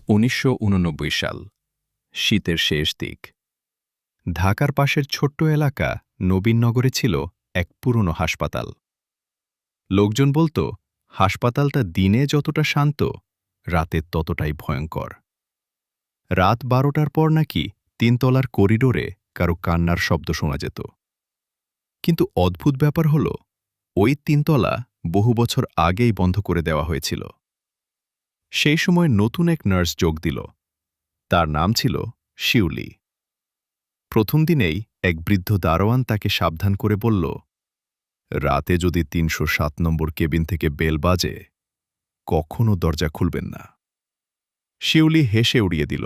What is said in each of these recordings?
1989 সাল, শীতের শেষ দিক। ঢাকার পাশের ছোট্ট এলাকা নবীননগরে ছিল এক পুরনো হাসপাতাল। লোকজন বলতো হাসপাতালটা দিনে যতটা শান্ত, রাতে ততটাই ভয়ঙ্কর। রাত 12টার পর নাকি 3 তলার করিডোরে কারো কান্নার শব্দ শোনা যেত। কিন্তু অদ্ভুত ব্যাপার হল, ওই 3 তলা বহু বছর আগেই বন্ধ করে দেওয়া হয়েছিল। সেই সময় নতুন এক নার্স যোগ দিল। তার নাম ছিল শিউলি। প্রথম দিনেই এক বৃদ্ধ দারোয়ান তাকে সাবধান করে বলল, রাতে যদি 307 নম্বর কেবিন থেকে বেল বাজে, কখনো দরজা খুলবেন না। শিউলি হেসে উড়িয়ে দিল।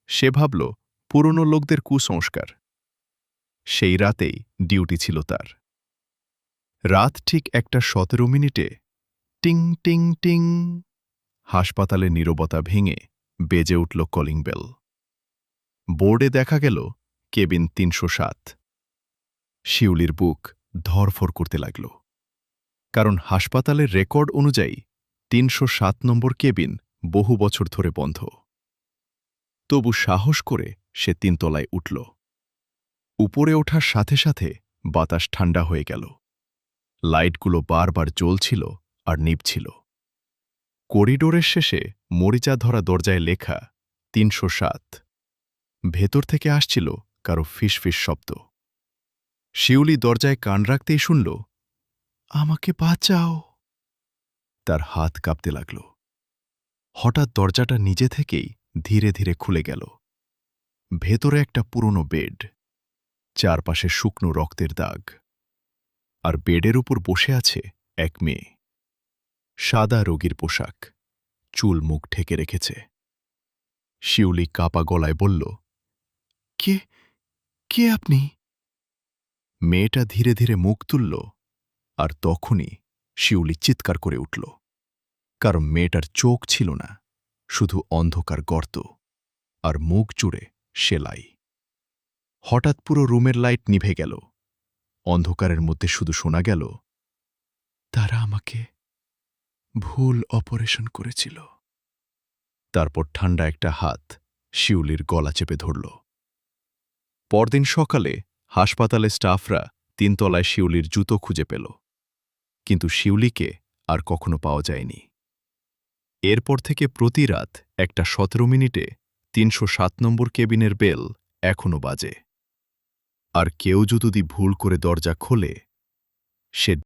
সে ভাবল পুরনো লোকদের কুসংস্কার। সেই রাতেই ডিউটি ছিল তার। রাত ঠিক 1:17 টিং টিং টিং, হাসপাতালে নীরবতা ভেঙে বেজে উঠল কলিং বেল। বোর্ডে দেখা গেল কেবিন 307। শিউলির বুক ধড়ফড় করতে লাগল, কারণ হাসপাতালের রেকর্ড অনুযায়ী 307 নম্বর কেবিন বহু বছর ধরে বন্ধ। তবু সাহস করে সে 3 তলায় উঠল। উপরে ওঠার সাথে সাথে বাতাস ঠান্ডা হয়ে গেল। লাইটগুলো বারবার জ্বলছিল আর নিভছিল। করিডোরের শেষে মরিচা ধরা দরজায় লেখা 307। ভেতর থেকে আসছিল কারো ফিসফিস শব্দ। শিউলি দরজায় কান রাখতেই শুনল, আমাকে বাঁচাও। তার হাত কাঁপতে লাগল। হঠাৎ দরজাটা নিজে থেকেই ধীরে ধীরে খুলে গেল। ভেতরে একটা পুরনো বেড, চারপাশে শুকনো রক্তের দাগ, আর বেডের উপর বসে আছে এক মেয়ে। সাদা রোগীর পোশাক, চুল মুখ ঢেকে রেখেছে। শিউলি কাপা গলায় বলল, কে কে আপনি? মেয়েটা ধীরে ধীরে মুখ তুলল, আর তখনই শিউলি চিৎকার করে উঠল। কারণ মেয়েটার চোখ ছিল না, শুধু অন্ধকার গর্ত, আর মুখ জুড়ে সেলাই। হঠাৎ পুরো রুমের লাইট নিভে গেল। অন্ধকারের মধ্যে শুধু শোনা গেল, তারা আমাকে ভুল অপারেশন করেছিল। তারপর ঠান্ডা একটা হাত শিউলির গলা চেপে ধরল। পরদিন সকালে হাসপাতালে স্টাফরা 3 তলায় শিউলির জুতো খুঁজে পেল, কিন্তু শিউলিকে আর কখনো পাওয়া যায়নি। এরপর থেকে প্রতি রাত 1:17 307 নম্বর কেবিনের বেল এখনো বাজে। আর কেউ যদি ভুল করে দরজা খোলে, সে